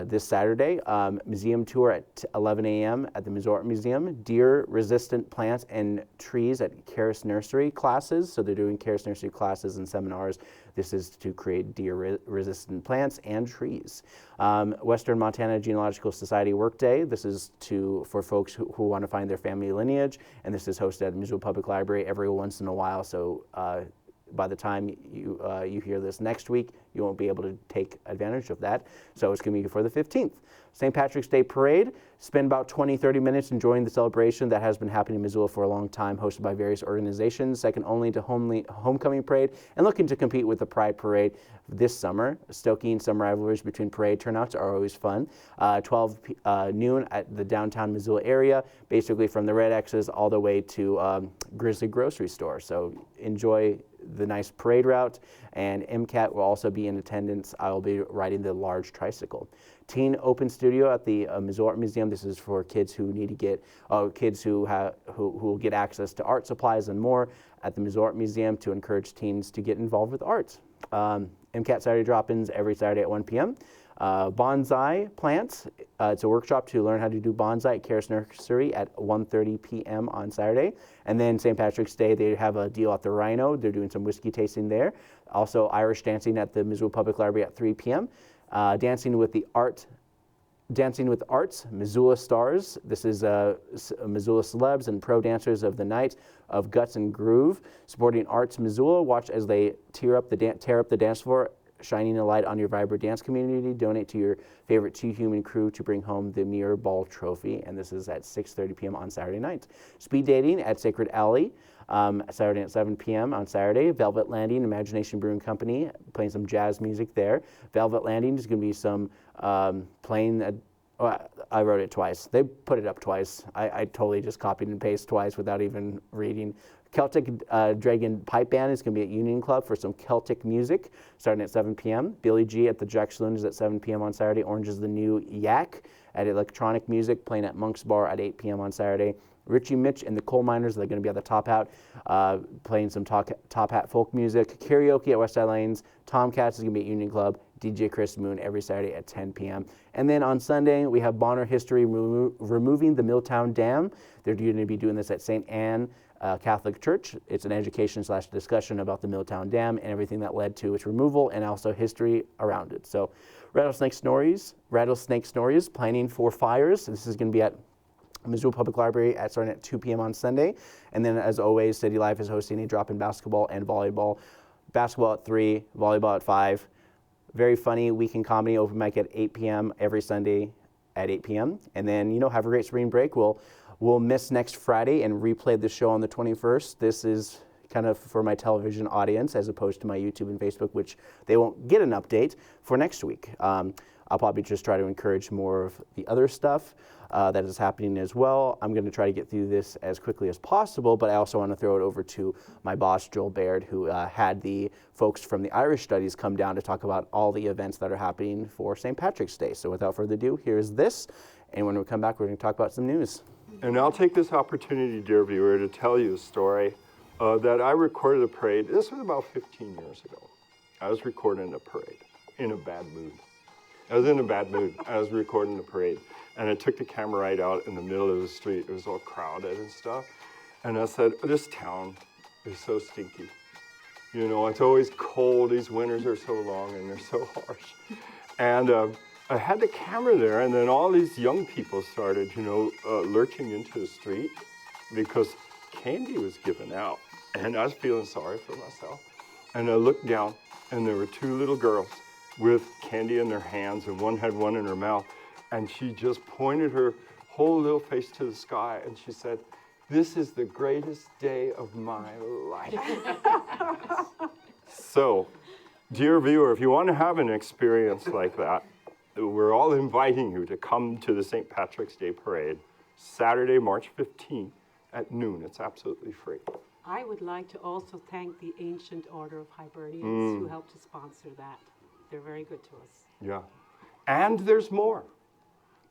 A: This Saturday. Museum tour at 11 a.m. at the Missoula Art Museum. Deer-resistant plants and trees at Karis Nursery classes. So they're doing Karis Nursery classes and seminars. This is to create deer-resistant plants and trees. Western Montana Genealogical Society Workday. This is for folks who want to find their family lineage, and this is hosted at the Missoula Public Library every once in a while. So by the time you hear this next week, you won't be able to take advantage of that. So it's going to be for the 15th. St. Patrick's Day Parade. Spend about 20-30 minutes enjoying the celebration that has been happening in Missoula for a long time, hosted by various organizations, second only to Homecoming Parade, and looking to compete with the Pride Parade this summer. Stoking some rivalries between parade turnouts are always fun. 12 noon at the downtown Missoula area, basically from the Red X's all the way to Grizzly Grocery Store. So enjoy the nice parade route, and MCAT will also be in attendance. I will be riding the large tricycle. Teen Open Studio at the Missoula Art Museum. This is for kids who need to get, kids who will get access to art supplies and more at the Missoula Art Museum to encourage teens to get involved with arts. MCAT Saturday drop-ins every Saturday at 1 p.m. Bonsai plants. It's a workshop to learn how to do bonsai at Karis Nursery at 1:30 p.m. on Saturday. And then St. Patrick's Day, they have a deal at the Rhino. They're doing some whiskey tasting there. Also Irish dancing at the Missoula Public Library at 3 p.m. Dancing with Arts, Missoula Stars. This is Missoula celebs and pro dancers of the night of Guts and Groove, supporting Arts Missoula. Watch as they tear up the dance floor, shining a light on your vibrant dance community. Donate to your favorite Two Human crew to bring home the Mirror Ball Trophy, and this is at 6:30 p.m. on Saturday night. Speed dating at Sacred Alley, Saturday at 7 p.m. on Saturday. Velvet Landing, Imagination Brewing Company, playing some jazz music there. Velvet Landing is going to be some playing. I wrote it twice. They put it up twice. I totally just copied and pasted twice without even reading. Celtic Dragon Pipe Band is going to be at Union Club for some Celtic music, starting at 7 p.m. Billy G at the Jack Saloon is at 7 p.m. on Saturday. Orange is the New Yak at Electronic Music, playing at Monk's Bar at 8 p.m. on Saturday. Richie Mitch and the Coal Miners, they're going to be at the Top Hat, playing some Top Hat folk music. Karaoke at West Side Lanes. Tomcats is going to be at Union Club. DJ Chris Moon every Saturday at 10 p.m. And then on Sunday, we have Bonner History removing the Milltown Dam. They're going to be doing this at St. Anne Catholic Church. It's an education/discussion about the Milltown Dam and everything that led to its removal and also history around it. So Rattlesnake Stories, planning for fires. This is going to be at Missoula Public Library starting at 2 p.m. on Sunday. And then as always, City Life is hosting a drop-in basketball and volleyball. Basketball at 3, volleyball at 5. Very funny weekend comedy open mic at 8 p.m. every Sunday at 8 p.m. And then, have a great spring break. We'll miss next Friday and replay the show on the 21st. This is kind of for my television audience as opposed to my YouTube and Facebook, which they won't get an update for next week. I'll probably just try to encourage more of the other stuff that is happening as well. I'm going to try to get through this as quickly as possible, but I also want to throw it over to my boss, Joel Baird, who had the folks from the Irish Studies come down to talk about all the events that are happening for St. Patrick's Day. So without further ado, here's this. And when we come back, we're going to talk about some news.
O: And I'll take this opportunity, dear viewer, to tell you a story that I recorded a parade. This was about 15 years ago. I was recording a parade in a bad mood. I was in a bad mood. I was recording the parade. And I took the camera right out in the middle of the street. It was all crowded and stuff. And I said, this town is so stinky. It's always cold. These winters are so long and they're so harsh. And I had the camera there, and then all these young people started, lurching into the street because candy was given out. And I was feeling sorry for myself. And I looked down, and there were two little girls with candy in their hands, and one had one in her mouth. And she just pointed her whole little face to the sky, and she said, "This is the greatest day of my life." So, dear viewer, if you want to have an experience like that, we're all inviting you to come to the St. Patrick's Day Parade, Saturday, March 15th at noon. It's absolutely free.
P: I would like to also thank the Ancient Order of Hibernians who helped to sponsor that. They're very good to us.
O: Yeah. And there's more.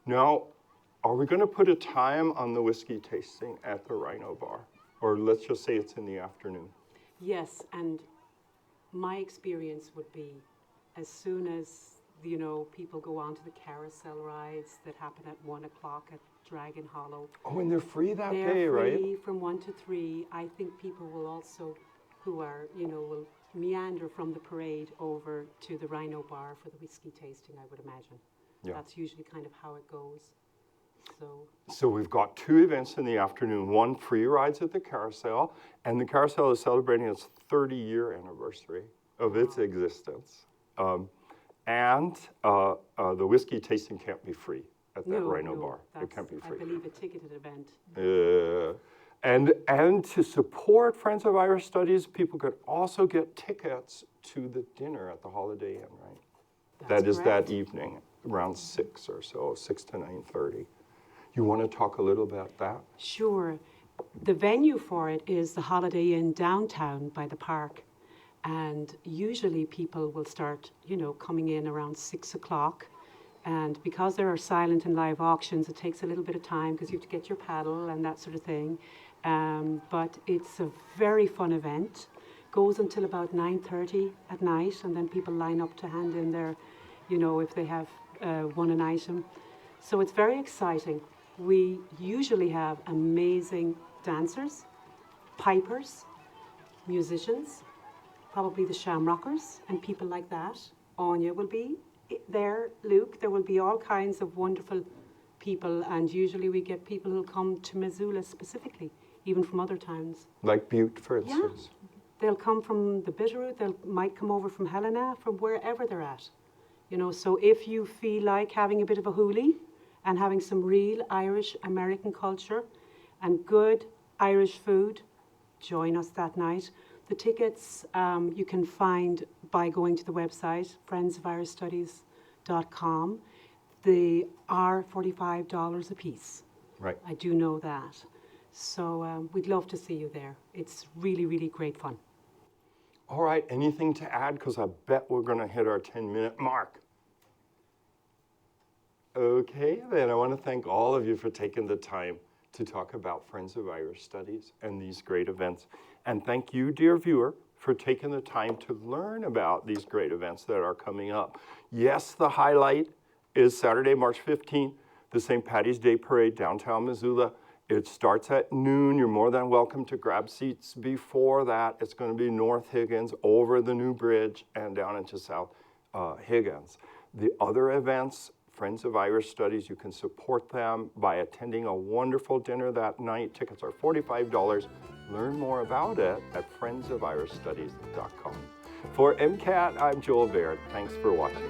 O: Now, are we going to put a time on the whiskey tasting at the Rhino Bar? Or let's just say it's in the afternoon.
P: Yes, and my experience would be as soon as, people go on to the carousel rides that happen at 1 o'clock at Dragon Hollow.
O: Oh, and they're free that
P: day,
O: right?
P: They're free from 1 to 3. I think people will also, who are, will meander from the parade over to the Rhino Bar for the whiskey tasting, I would imagine. Yeah. That's usually kind of how it goes.
O: So we've got two events in the afternoon. One, free rides at the carousel, and the carousel is celebrating its 30-year anniversary of its existence. And the whiskey tasting can't be free at that Rhino Bar. It can't be free.
P: I believe a ticketed event.
O: And to support Friends of Irish Studies, people could also get tickets to the dinner at the Holiday Inn, right? That is that evening, around 6 or so, 6 to 9:30. You want to talk a little about that?
P: Sure. The venue for it is the Holiday Inn downtown by the park. And usually people will start, coming in around 6 o'clock. And because there are silent and live auctions, it takes a little bit of time because you have to get your paddle and that sort of thing. But it's a very fun event. Goes until about 9:30 at night, and then people line up to hand in their, if they have won an item. So it's very exciting. We usually have amazing dancers, pipers, musicians, probably the Shamrockers and people like that. Anya will be there, Luke. There will be all kinds of wonderful people, and usually we get people who come to Missoula specifically, even from other towns.
O: Like Butte, for instance.
P: Yeah, they'll come from the Bitterroot, they might come over from Helena, from wherever they're at. You know, so if you feel like having a bit of a hoolie and having some real Irish American culture and good Irish food, join us that night. The tickets you can find by going to the website, friendsofirishstudies.com. They are $45 a piece.
O: Right.
P: I do know that. So we'd love to see you there. It's really, really great fun.
O: All right, anything to add? Because I bet we're going to hit our 10-minute mark. Okay, then I want to thank all of you for taking the time to talk about Friends of Irish Studies and these great events. And thank you, dear viewer, for taking the time to learn about these great events that are coming up. Yes, the highlight is Saturday, March 15th, the St. Paddy's Day Parade downtown Missoula. It starts at noon. You're more than welcome to grab seats before that. It's going to be North Higgins, over the new bridge, and down into South Higgins. The other events, Friends of Irish Studies, you can support them by attending a wonderful dinner that night. Tickets are $45. Learn more about it at friendsofirishstudies.com. For MCAT, I'm Joel Baird. Thanks for watching.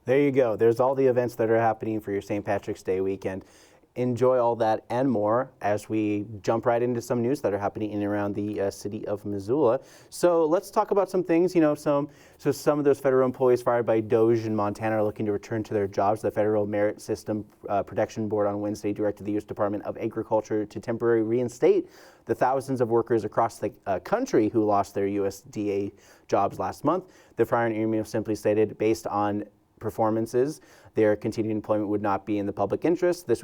A: There you go. There's all the events that are happening for your St. Patrick's Day weekend. Enjoy all that and more as we jump right into some news that are happening in and around the city of Missoula. So let's talk about some things. You know, some of those federal employees fired by DOJ in Montana are looking to return to their jobs. The Federal Merit System Protection Board on Wednesday directed the U.S. Department of Agriculture to temporarily reinstate the thousands of workers across the country who lost their USDA jobs last month. The firing email simply stated, based on performances, their continued employment would not be in the public interest. This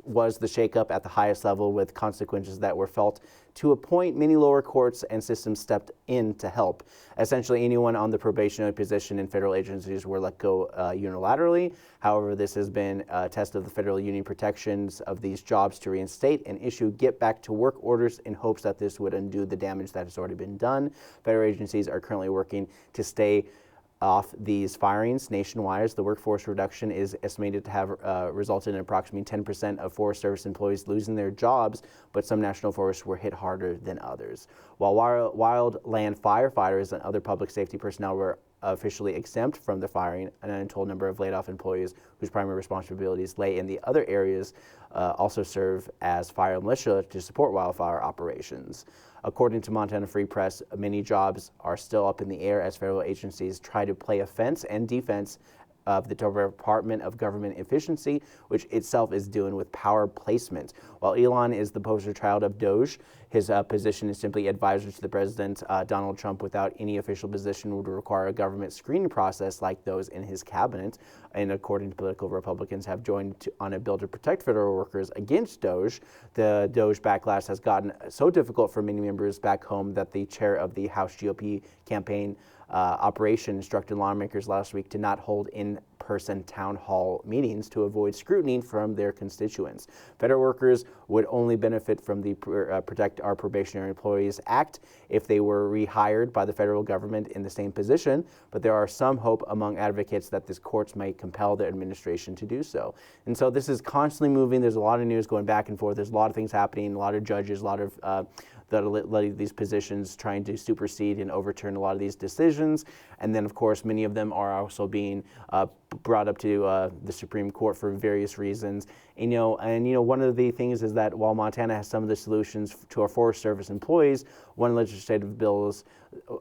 A: was the shakeup at the highest level, with consequences that were felt to a point many lower courts and systems stepped in to help. Essentially, anyone on the probationary position in federal agencies were let go unilaterally. However, this has been a test of the federal union protections of these jobs to reinstate and issue get back to work orders in hopes that this would undo the damage that has already been done. Federal agencies are currently working to stay off these firings nationwide. The workforce reduction is estimated to have resulted in approximately 10% of Forest Service employees losing their jobs, but some national forests were hit harder than others. While wildland firefighters and other public safety personnel were officially exempt from the firing, an untold number of laid-off employees whose primary responsibilities lay in the other areas also serve as fire militia to support wildfire operations. According to Montana Free Press, many jobs are still up in the air as federal agencies try to play offense and defense of the Department of Government Efficiency, which itself is doing with power placement. While Elon is the poster child of DOJ, his position is simply advisor to the president. Donald Trump, without any official position, would require a government screening process like those in his cabinet. And according to political Republicans have joined on a bill to protect federal workers against DOJ. The DOJ backlash has gotten so difficult for many members back home that the chair of the House GOP campaign operation instructed lawmakers last week to not hold in-person town hall meetings to avoid scrutiny from their constituents. Federal workers would only benefit from the Protect Our Probationary Employees Act if they were rehired by the federal government in the same position, but there are some hope among advocates that this courts may compel the administration to do so. And so this is constantly moving. There's a lot of news going back and forth. There's a lot of things happening, a lot of judges, a lot of these positions trying to supersede and overturn a lot of these decisions. And then, of course, many of them are also being brought up to the Supreme Court for various reasons. And, one of the things is that while Montana has some of the solutions to our Forest Service employees, one legislative bills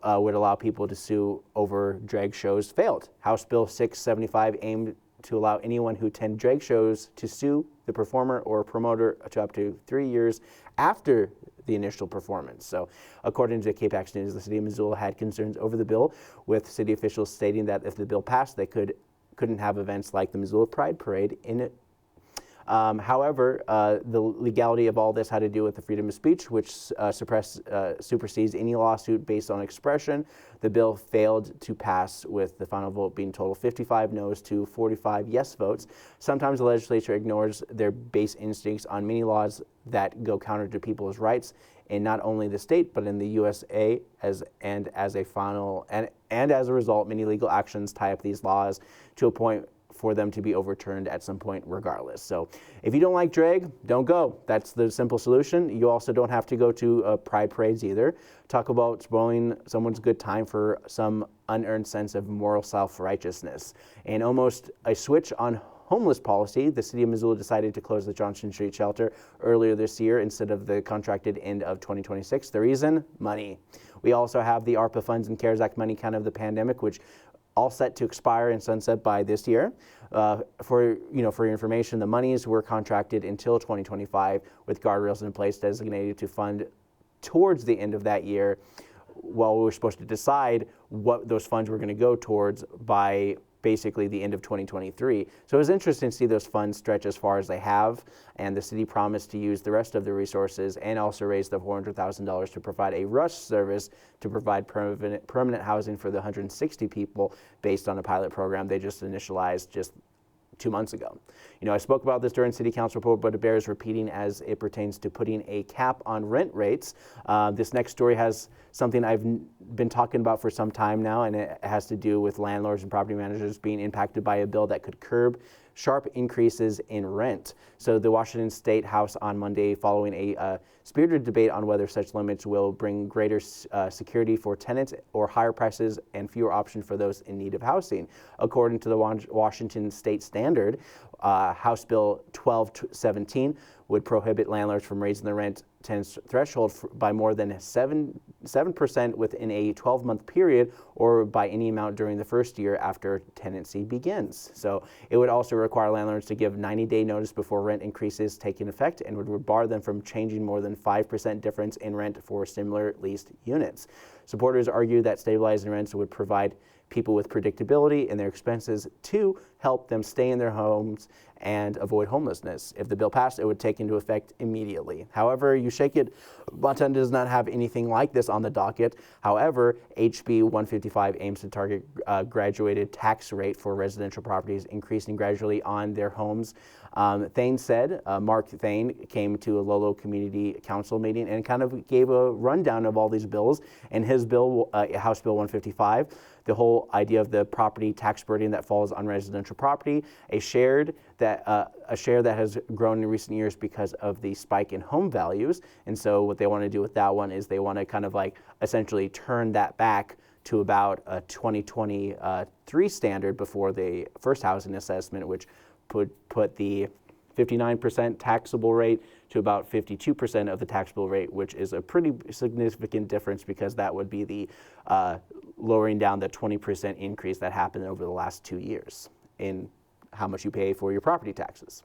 A: would allow people to sue over drag shows failed. House Bill 675 aimed to allow anyone who attend drag shows to sue the performer or promoter to up to 3 years after the initial performance. So according to KPAX News, the city of Missoula had concerns over the bill, with city officials stating that if the bill passed, they couldn't have events like the Missoula Pride Parade in it. However, the legality of all this had to do with the freedom of speech, which supersedes any lawsuit based on expression. The bill failed to pass, with the final vote being total 55 noes to 45 yes votes. Sometimes the legislature ignores their base instincts on many laws that go counter to people's rights in not only the state but in the USA. As a result, many legal actions tie up these laws to a point for them to be overturned at some point regardless. So if you don't like drag, don't go. That's the simple solution. You also don't have to go to pride parades either. Talk about spoiling someone's good time for some unearned sense of moral self-righteousness. And almost a switch on homeless policy, the city of Missoula decided to close the Johnson Street shelter earlier this year instead of the contracted end of 2026. The reason? Money. We also have the ARPA funds and CARES Act money kind of the pandemic, which all set to expire and sunset by this year. For your information, the monies were contracted until 2025 with guardrails in place designated to fund towards the end of that year, while we were supposed to decide what those funds were going to go towards by basically the end of 2023. So it was interesting to see those funds stretch as far as they have, and the city promised to use the rest of the resources and also raise the $400,000 to provide a rush service to provide permanent housing for the 160 people based on a pilot program they just initialized just 2 months ago. I spoke about this during City Council report, but it bears repeating as it pertains to putting a cap on rent rates. This next story has something I've been talking about for some time now, and it has to do with landlords and property managers being impacted by a bill that could curb sharp increases in rent. So the Washington State House on Monday, following a spirited debate on whether such limits will bring greater security for tenants or higher prices and fewer options for those in need of housing. According to the Washington State Standard, House Bill 1217 would prohibit landlords from raising the rent tenants threshold by more than 7% within a 12-month period, or by any amount during the first year after tenancy begins. So it would also require landlords to give 90-day notice before rent increases take effect, and would bar them from changing more than 5% difference in rent for similar leased units. Supporters argue that stabilizing rents would provide people with predictability in their expenses to help them stay in their homes and avoid homelessness. If the bill passed, it would take into effect immediately. However, you shake it, Montana does not have anything like this on the docket. However, HB 155 aims to target graduated tax rate for residential properties, increasing gradually on their homes. Thane said, Mark Thane came to a Lolo Community Council meeting and kind of gave a rundown of all these bills. And his bill, House Bill 155, the whole idea of the property tax burden that falls on residential property, a share that has grown in recent years because of the spike in home values. And so what they want to do with that one is they want to kind of like essentially turn that back to about a 2023 standard before the first housing assessment, which would put the 59% taxable rate to about 52% of the taxable rate, which is a pretty significant difference, because that would be the lowering down the 20% increase that happened over the last 2 years in how much you pay for your property taxes.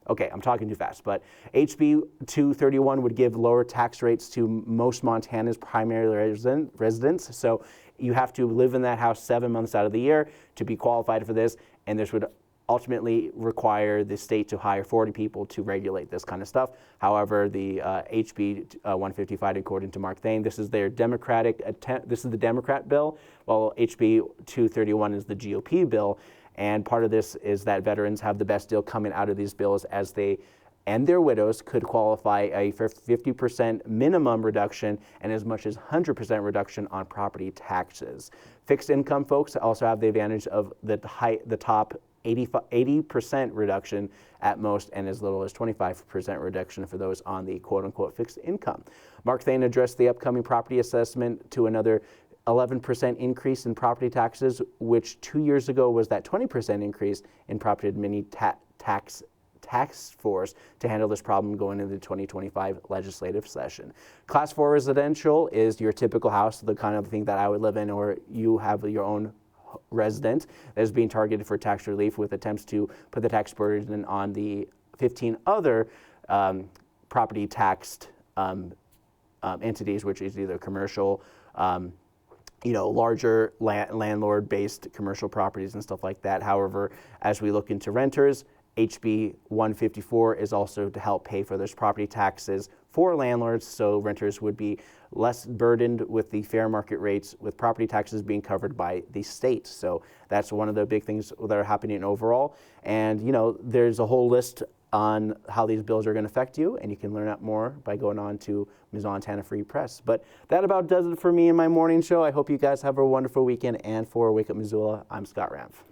A: Okay, I'm talking too fast, but HB 231 would give lower tax rates to most Montana's primary residents. So you have to live in that house 7 months out of the year to be qualified for this, and this would ultimately require the state to hire 40 people to regulate this kind of stuff. However, the HB 155, according to Mark Thane, this is their Democratic attempt. This is the Democrat bill, while HB 231 is the GOP bill. And part of this is that veterans have the best deal coming out of these bills, as they and their widows could qualify a 50% minimum reduction and as much as 100% reduction on property taxes. Fixed income folks also have the advantage of the top 80% reduction at most, and as little as 25% reduction for those on the quote-unquote fixed income. Mark Thane addressed the upcoming property assessment to another 11% increase in property taxes, which 2 years ago was that 20% increase in property admin tax force to handle this problem going into the 2025 legislative session. Class 4 residential is your typical house, the kind of thing that I would live in, or you have your own resident that is being targeted for tax relief, with attempts to put the tax burden on the 15 other property taxed entities, which is either commercial, larger landlord-based commercial properties and stuff like that. However, as we look into renters, HB 154 is also to help pay for those property taxes for landlords, so renters would be less burdened with the fair market rates, with property taxes being covered by the state. So that's one of the big things that are happening overall. And there's a whole list on how these bills are going to affect you, and you can learn out more by going on to Missoula Free Press. But that about does it for me in my morning show. I hope you guys have a wonderful weekend, and for Wake Up Missoula, I'm Scott Ramf.